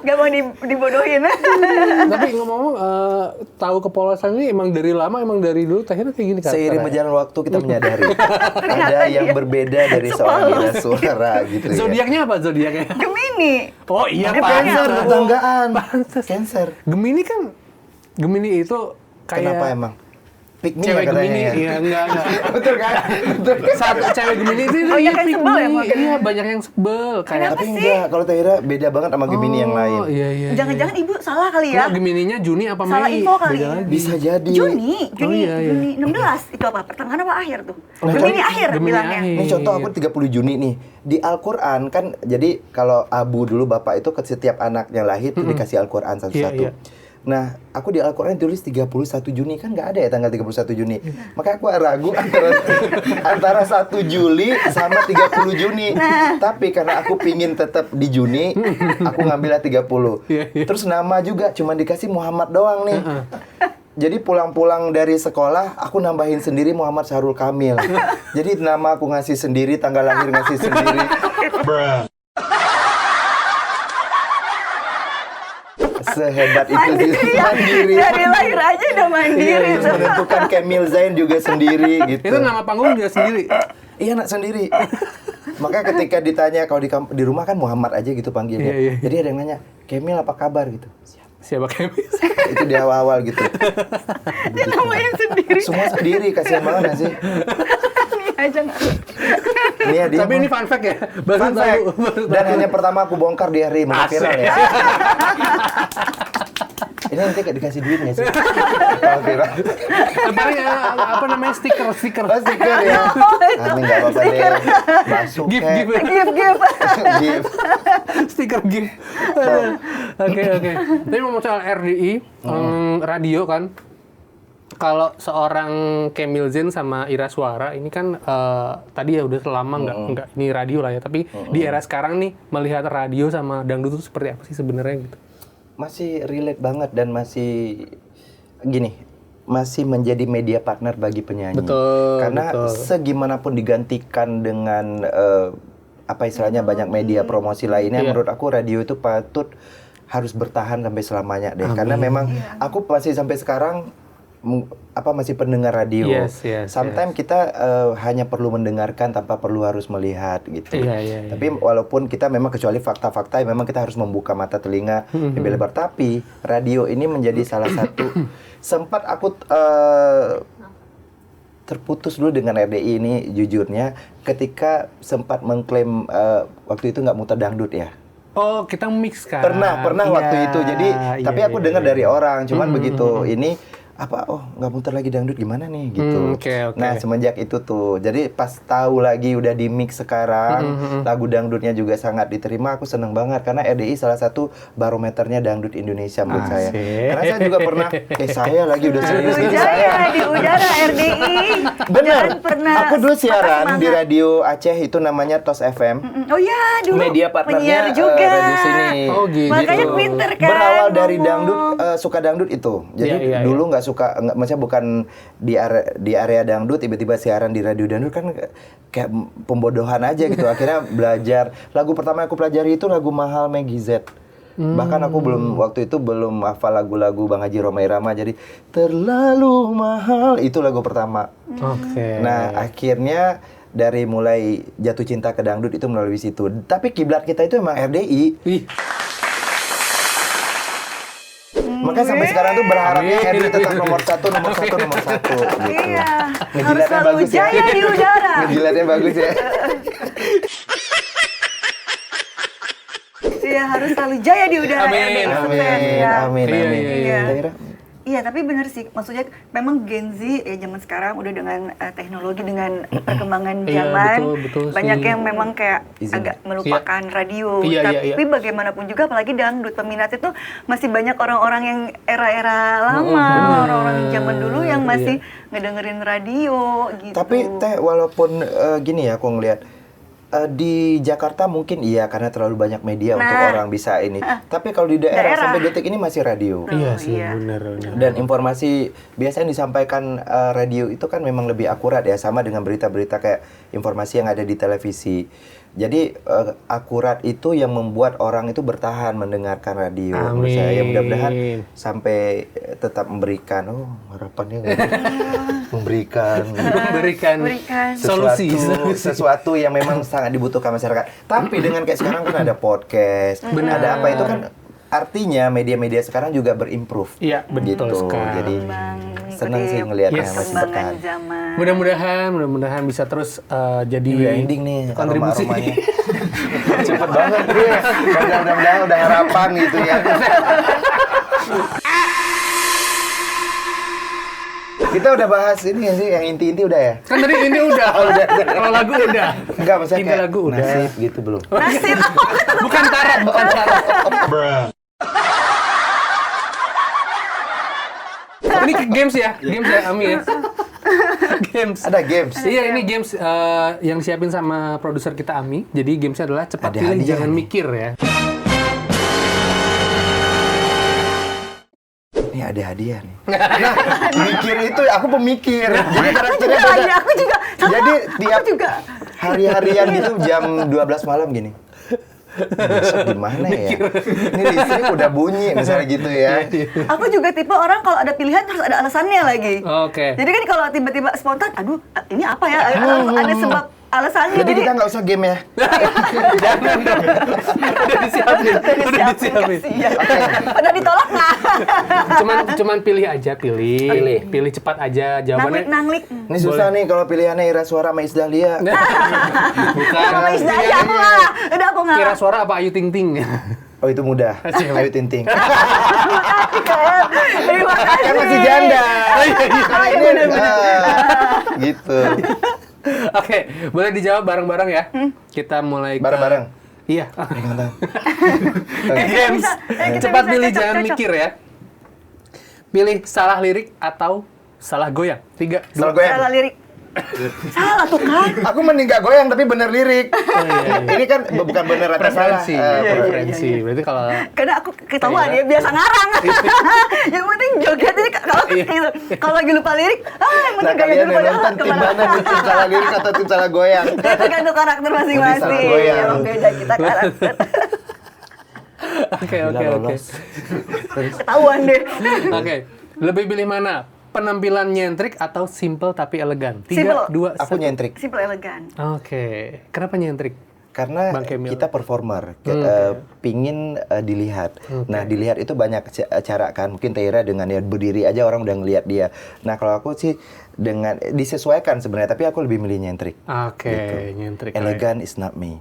Gak mau dibodohin. Tapi ngomong-ngomong, tahu kepolosan ini emang dari lama, emang dari dulu Tehira kayak gini kan? Seiring berjalan waktu kita menyadari ada yang iya. berbeda dari seorang Ira suara gitu ya. Zodiaknya apa zodiaknya? Gemini. Oh iya, Dia Pak. Cancer Apa? tetanggaan. Pantes. Cancer. Gemini itu kayak Kenapa emang? Pick me cewek ya katanya Gemini, ya. iya enggak. Betul kan? Betul kan? Satu cewek Gemini itu Banyak iya, yang pick sebel ya, me. makanya. Iya, banyak yang sebel kayak. Kenapa Tapi sih? enggak, kalau Tehira beda banget sama Gemini yang lain. Oh iya iya. Jangan-jangan ibu salah kali Enggak, ya? Gemininya Juni apa Mei? Salah info kali Beda ya? lagi. Bisa jadi. Juni iya, iya. 16 itu apa? Pertengahan apa akhir tuh? Nah, Gemini coba- akhir Gemini bilangnya. akhir. Ini contoh aku 30 Juni nih. Di Al-Quran kan, jadi kalau Abu dulu bapak itu ke setiap anaknya lahir tuh dikasih Al-Quran satu-satu. Iya, iya. Nah, aku di Al-Quran tulis 31 Juni, kan nggak ada ya tanggal 31 Juni. Makanya aku ragu antara 1 Juli sama 30 Juni. Tapi karena aku pingin tetap di Juni, aku ngambilnya 30. Iya, iya. Terus nama juga cuma dikasih Muhammad doang nih. Jadi pulang-pulang dari sekolah, aku nambahin sendiri Muhammad Sahrul Kamil. Jadi nama aku ngasih sendiri, tanggal lahir ngasih sendiri. Sehebat itu sih, Mandiri ya. mandiri. Dari lahir aja udah mandiri Terus tuh. menentukan Kamil Zain juga sendiri gitu. Itu nama panggung dia sendiri. Iya, nak sendiri. Maka ketika ditanya kalau di rumah kan Muhammad aja gitu panggilnya. Iya, iya. Jadi ada yang nanya, Kamil apa kabar gitu. Siapa Kemis? Itu di awal-awal gitu. Dia namain sendiri. Semua sendiri, kasihan banget nggak sih? Ini aja nggak. Ini ya dia. Tapi ini fun fact ya. Baru Fun tahu. fact. Baru Dan tahu. hanya pertama aku bongkar di hari mau Asik. viral ya. Ini nanti kayak dikasih duit nggak sih? Kalau viral. Paling apa namanya stiker. Oh, stiker ya. Ini nggak apa-apa deh. Masuk Gift, kayak. gift. Give. Gift. Stiker gift. Oke. Tapi ngomong soal RDI, radio kan. Kalau seorang Kamil Zain sama Ira Suara ini kan tadi ya udah lama nggak ini radio lah ya. Tapi di era sekarang nih melihat radio sama dangdut itu seperti apa sih sebenarnya gitu? Masih relate banget dan masih gini, masih menjadi media partner bagi penyanyi. Betul, Karena betul. segimanapun digantikan dengan apa istilahnya banyak media promosi lainnya, Iya. menurut aku radio itu patut harus bertahan sampai selamanya deh. Karena memang aku masih sampai sekarang masih pendengar radio. Yes, Sometimes kita hanya perlu mendengarkan tanpa perlu harus melihat gitu. Iya. Tapi walaupun kita memang kecuali fakta-fakta memang kita harus membuka mata telinga lebih lebar. Tapi radio ini menjadi salah satu sempat aku terputus dulu dengan RDI ini jujurnya ketika sempat mengklaim waktu itu nggak muter dangdut ya. Oh, kita mix kan? Pernah waktu itu. Jadi tapi aku dengar dari orang. Cuman begitu ini nggak muter lagi dangdut gimana nih gitu. Oke. Nah semenjak itu tuh, jadi pas tahu lagi udah di mix sekarang, lagu dangdutnya juga sangat diterima, aku seneng banget karena RDI salah satu barometernya dangdut Indonesia menurut saya. Karena saya juga pernah, saya lagi udah serius ini saya. Di udara RDI. Bener, Jangan pernah aku dulu siaran patah di semangat. radio Aceh itu namanya TOS FM. Oh iya, dulu Media partnernya penyiar juga. radio sini. Oh, gitu. Makanya pinter kan. Berawal dari ngomong. dangdut, suka dangdut itu. Jadi Iya. dulu nggak suka, maksudnya bukan di area dangdut, tiba-tiba siaran di radio dangdut kan kayak pembodohan aja gitu. Akhirnya belajar. Lagu pertama yang aku pelajari itu lagu Mahal Maggie Z. Bahkan aku waktu itu belum hafal lagu-lagu Bang Haji Rhoma Irama, jadi terlalu mahal itu lagu pertama. Oke. Nah akhirnya dari mulai jatuh cinta ke dangdut itu melalui situ. Tapi kiblat kita itu emang RDI. Wih. Makanya sampai sekarang tuh berharapnya RDI tetap nomor satu gitu. Iya. Harus Ngejilatnya selalu bagus ya. jaya di udara. Ngejilatnya bagus ya. Iya, harus selalu jaya di udara. Amin, RDI amin, sukses, ya. Amin. Iya. Kira-kira, Iya, tapi benar sih. Maksudnya memang Gen Z ya zaman sekarang udah dengan teknologi, dengan perkembangan Iya, zaman, betul banyak sih. yang memang kayak Izin. agak melupakan radio. Iya, Tapi iya. bagaimanapun juga, apalagi dangdut, peminatnya tuh masih banyak orang-orang yang era-era lama, orang-orang zaman dulu yang masih ngedengerin radio gitu. Tapi Teh, walaupun gini ya aku ngelihat di Jakarta mungkin iya karena terlalu banyak media untuk orang bisa ini. Tapi kalau di daerah sampai detik ini masih radio. Iya sih, iya. benar. Dan informasi biasanya disampaikan radio itu kan memang lebih akurat ya, sama dengan berita-berita kayak informasi yang ada di televisi. Jadi akurat itu yang membuat orang itu bertahan mendengarkan radio. Menurut saya ya mudah-mudahan sampai tetap memberikan harapannya memberikan Berikan solusi. sesuatu yang memang sangat dibutuhkan masyarakat. Tapi dengan kayak sekarang kan ada podcast, ada apa itu kan artinya media-media sekarang juga berimprove. Iya, betul gitu. sekali. Jadi Mengikuti senang sih ngelihatnya masih perkembangan bertahan. zaman. Mudah-mudahan bisa terus jadi Udah ending nih kontribusi. aroma-aromanya. Cepet banget ya. Mudah-mudahan udah harapan gitu ya. Kita udah bahas ini ya sih, yang inti-inti udah ya? Kan tadi ini udah. Kalau lagu udah. Enggak, maksudnya Inti kayak lagu udah. nasib gitu belum? Nasib. Bukan tarot. Ini games ya, Ami ya. Games. Ada games. Iya, ini games yang siapin sama produser kita Ami. Jadi gamesnya adalah cepat Ada pilih hadiah jangan nih. mikir ya. Ini ada hadiah nih. Nah, mikir itu aku pemikir. Jadi karakternya Juga, beda. aku juga. Sama, Jadi tiap aku juga. hari-harian gitu jam 12 malam gini. Besok gimana ya? Ini listrik udah bunyi misalnya gitu ya. Aku juga tipe orang kalau ada pilihan harus ada alasannya lagi. Oke. Jadi kan kalau tiba-tiba spontan, aduh ini apa ya? Ada sebab alasannya. Jadi kita nggak usah game ya. Jangan dong. Udah disiapin. Kasihan. Udah ditolak nggak? Cuman pilih aja, pilih cepat aja jawabannya. Nanglik. Ini susah nih kalau pilihannya Ira Suara sama Iis Dahlia. Bukan. Sama Isdaya aku ngalah. Udah aku ngalah. Kira suara apa Ayu Ting Ting? Oh itu mudah. Ayu Tinting. Terima kasih. Kan masih janda. Kalau ini gitu. Oke, boleh dijawab bareng-bareng ya. Kita mulai ke... Bareng-bareng. Iya. Kita Games. bisa, kita Cepat bisa, pilih, cocok, jangan cocok. mikir ya. Pilih salah lirik atau salah goyang. 3, 2, Salah goyang. Salah lirik. Salah tuh kan. Aku mending gak goyang tapi bener lirik. Ini kan bukan bener atau salah. Preferensi. Preferensi. Berarti kalau Karena aku ketahuan dia biasa ngarang. Yang penting joget ini kalau gitu. Kalau lagi lupa lirik, yang Nah penting gaya kalian dulu yang nonton tim mana nih, tim salah lirik atau tim salah goyang? Ya tergantung karakter Salah masing-masing. goyang. Emang beda kita karakter. Oke. Ketahuan deh. Oke. Lebih pilih mana? Penampilan nyentrik atau simple tapi elegan? 3, Simple. 2, 1. Aku nyentrik. Simple elegan. Oke. Kenapa nyentrik? Karena Bang Kemil. kita performer, pingin dilihat. Nah dilihat itu banyak cara kan. Mungkin Teira dengan ya berdiri aja orang udah ngelihat dia. Nah kalau aku sih dengan disesuaikan sebenarnya, tapi aku lebih milih nyentrik. Oke, Gitu. nyentrik. Elegan is not me.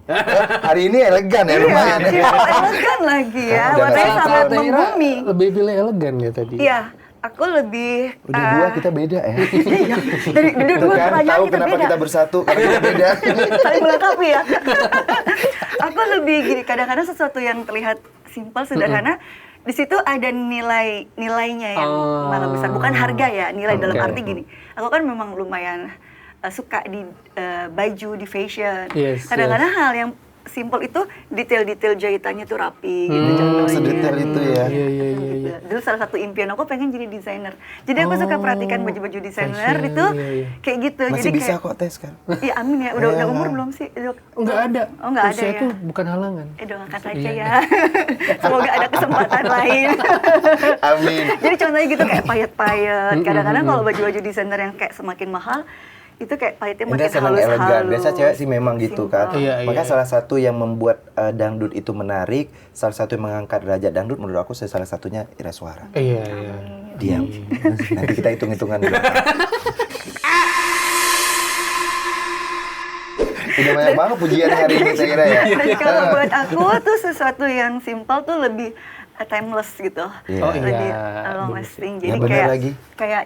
Hari ini elegan ya lumayan. Simple elegan lagi ya. Udah Warnanya nggak sangat tahu. membumi. Lebih pilih elegan ya tadi. Iya. Aku lebih Udah dua kita beda ya. iya, dari Tuh dua kan pertanyaan tahu kita kenapa beda. kita bersatu karena kita beda. Saling melengkapi ya. Aku lebih gini, kadang-kadang sesuatu yang terlihat simpel, sederhana, di situ ada nilainya yang malah besar. Bukan harga ya, nilai dalam Oke. arti gini. Aku kan memang lumayan suka di baju, di fashion. Yes, Kadang-kadang hal yang simpel itu detail-detail jahitannya tuh rapi gitu contohnya. Sedetail itu ya. Iya. Gitu. Dulu salah satu impian aku pengen jadi desainer. Jadi aku suka perhatikan baju-baju desainer fashion, itu iya. kayak gitu. Masih Jadi bisa kayak, kok tes kan. iya amin ya. Udah umur belum sih? Enggak ada. Oh nggak ada Usia ya. itu bukan halangan. Doakan saja Iya. ya. Semoga ada kesempatan lain. Amin. Jadi contohnya gitu kayak payet-payet. Kadang-kadang kalau baju-baju desainer yang kayak semakin mahal, itu kayak payetnya Indah makin senang elegan. halus-halus. Biasa cewek sih memang gitu kan. Simple. Iya. Maka salah satu yang membuat dangdut itu menarik, salah satu yang mengangkat derajat dangdut menurut aku salah satunya Ira Suara. Iya. Diam. Nanti kita hitung-hitungan di belakang. Udah banyak banget pujian hari ini saya kira ya. Dan kalau buat aku tuh sesuatu yang simple tuh lebih timeless gitu. Iya. Oh, Lebih iya. long Bener lasting. Ya, Jadi bener kayak lagi.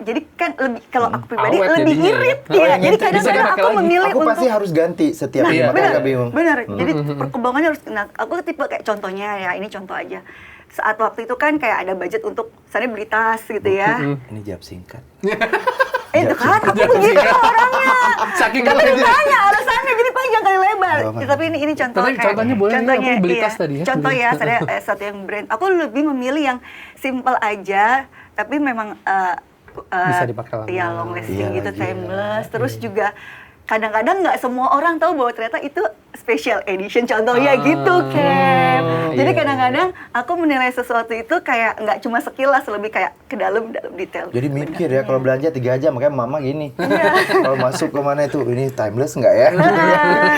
jadi kan lebih kalau aku pribadi Awet lebih jadinya ya. irit Oh, ya. yang Jadi itu bisa kadang-kadang dipakai aku lagi. memilih Aku untuk pasti harus ganti setiap Nah, ini, makanya benar, agak bingung. benar. Jadi perkembangannya harus, nah aku tipe kayak contohnya ya, ini contoh aja. Saat waktu itu kan kayak ada budget untuk, misalnya beli tas gitu ya. Ini jawab singkat. Itu kan, aku begitu orangnya. Saking Gak kalian- tanya alasannya, jadi panjang kali lebar. Oh, Ya, tapi ini contoh Tapi contohnya boleh nggak? contohnya, Aku beli iya. tas tadi ya. Contoh ya, saya satu yang brand. Aku lebih memilih yang simple aja, tapi memang Bisa dipakai lama. ya long lasting Iya gitu, lagi, timeless. Terus juga kadang-kadang nggak semua orang tahu bahwa ternyata itu special edition contohnya gitu kan. Jadi iya. kadang-kadang aku menilai sesuatu itu kayak nggak cuma sekilas, lebih kayak ke dalam detail. Jadi mikir ya kalau belanja 3 jam, makanya mama gini. Iya. Kalau masuk ke mana itu, ini timeless nggak ya?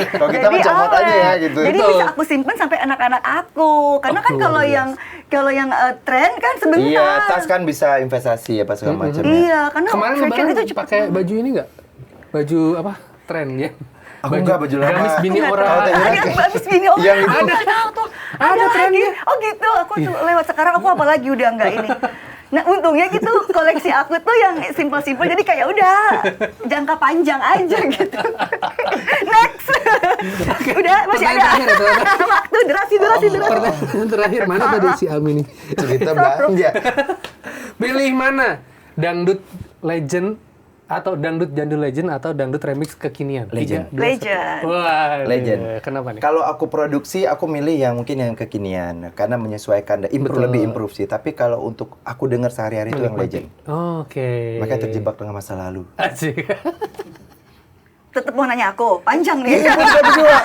Kalau kita Jadi mah comot aja ya awet. gitu. Jadi Betul. bisa aku simpen sampai anak-anak aku. Karena kan luar kalau yang tren kan sebentar. Iya, tas kan bisa investasi apa segala macam ya. Iya, karena Kemarin fashion lebaran itu cepet pakai banget. baju ini nggak? Baju apa? Tren ya? Aku nggak, baju lama. Gamis bini Nggak orang. Kalau tahu. Teh Ira Ada kayak- habis gini, oh yang itu. nggak tahu tuh. Ada Ada trennya. lagi. Oh gitu, aku tuh lewat sekarang aku apalagi udah nggak ini. Nah untungnya gitu koleksi aku tuh yang simpel-simpel, jadi kayak udah jangka panjang aja gitu. Next. Udah masih ada. Pertanyaan terakhir ya, Waktu durasi. Pertanyaan terakhir, mana tadi si Ami nih? Cerita belanja. Pilih mana? Dangdut legend atau dangdut jadul legend atau dangdut remix kekinian? Legend. Legend. Wah, Legend. Kenapa nih? Kalau aku produksi, aku milih yang mungkin yang kekinian karena menyesuaikan, lebih improve sih. Tapi kalau untuk aku dengar sehari-hari itu yang legend. Oke. Makanya terjebak dengan masa lalu. Asik. Tetep mau nanya aku, panjang nih. Kita berdua.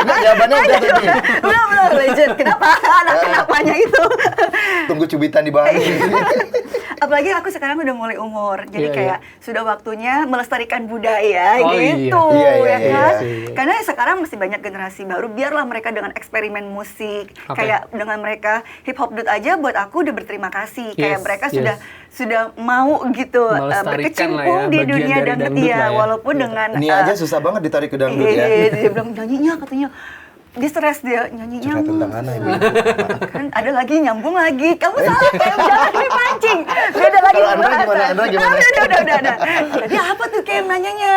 Enggak, jawabannya udah tadi. Belum legend. Kenapa? Anak kenapanya itu. Tunggu cubitan di bawah. Apalagi aku sekarang udah mulai umur, jadi Iya, kayak sudah waktunya melestarikan budaya Oh, gitu, iya. Iya, ya iya, kan? iya. Karena sekarang masih banyak generasi baru, biarlah mereka dengan eksperimen musik, Oke. kayak dengan mereka hip hop dut aja, buat aku udah berterima kasih, kayak Yes, mereka yes. sudah mau gitu Melestarikan berkecimpung lah ya, di bagian dunia dari dangdut dangdut ya, lah ya. walaupun dengan Ini aja susah banget ditarik ke dangdut ya. dia bilang nyanyinya katanya dia stres dia nyanyinya Curhat tentang Ana ini. kan ada lagi nyambung lagi kamu salah kayak jangan dipancing beda lagi Kalau Andra pembahasan. gimana? Andra gimana? udah jadi apa tuh kayak nanyanya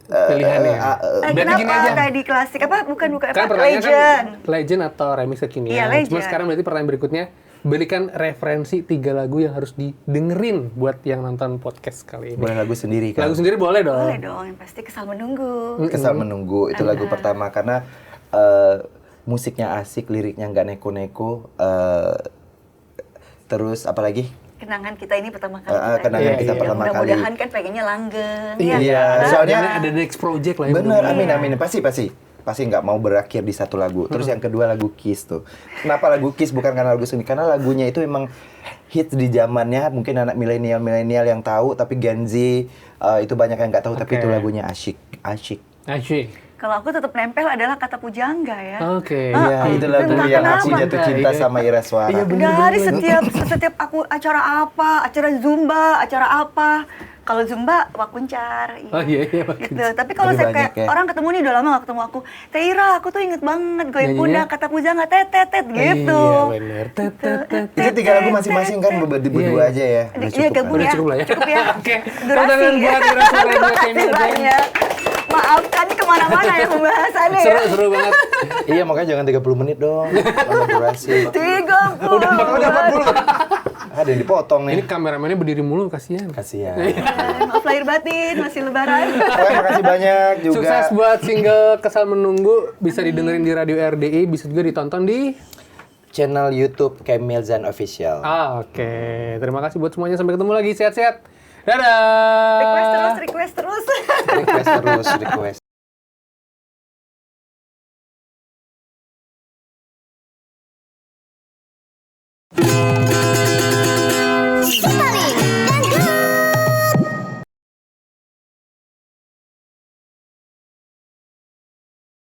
Pilihannya. Berarti kenapa gini aja. kayak di klasik apa bukan Kan apa pertanyaan legend kan legend atau remix kekinian. Iya, Cuma legend. sekarang berarti pertanyaan berikutnya, berikan referensi 3 lagu yang harus didengerin buat yang nonton podcast kali ini. Boleh lagu sendiri kan? Lagu sendiri boleh dong. boleh dong yang pasti kesal menunggu Kesal menunggu itu lagu pertama karena musiknya asik, liriknya nggak neko-neko. Terus apalagi? kenangan kita ini pertama kali Kenangan kita pertama kali. mudah-mudahan kan pengennya langgeng Iya, ya. Iya, soalnya ada next project lah ya. bener, mudah-mudahan. amin. Pasti nggak mau berakhir di satu lagu. Terus yang kedua lagu Kiss tuh. Kenapa lagu Kiss bukan karena lagu seni? Karena lagunya itu emang hits di zamannya. Mungkin anak milenial yang tahu, tapi Gen Z itu banyak yang nggak tahu. Tapi Oke. itu lagunya asyik. Asyik. Kalau aku tetap nempel adalah kata pujangga ya. Oke. Iya, itu lagu entah yang kenapa. aku jatuh cinta Iya. sama Ira Suara. Iya, bener. Dari setiap aku acara apa, acara zumba, acara apa, Kalau Zumba Wakuncar. Oh iya, Gitu. Tapi kalau Tapi saya banyak kayak ya. orang ketemu nih udah lama gak ketemu aku. Teh Ira, aku tuh inget banget goyang Nyanyinya? pundak kata Puja nggak tetet gitu. Iya bener. Itu 3 lagu masing-masing kan berdua aja ya. Udah Iya, cukup gabung kan? Udah cukup lah ya. Cukup ya. Oke. Durasi. Tantangan buat Ira Suaranya Terima kasih Channel Jam. banyak. Maafkan nih kemana-mana ya pembahasannya ya. Seru banget. Iya, makanya jangan 30 menit dong. Lama durasi. 30. Udah 40. Ada yang dipotong nih. Ini kameramennya berdiri mulu, kasihan. Kasihan. Maaf lahir batin, masih lebaran. Terima kasih banyak juga. Sukses buat single Kesal Menunggu, bisa didengerin di Radio RDI, bisa juga ditonton di Channel YouTube Kamil Zan Official. Oke. Terima kasih buat semuanya, sampai ketemu lagi, sehat-sehat. Dadah. Request terus. Request terus, request.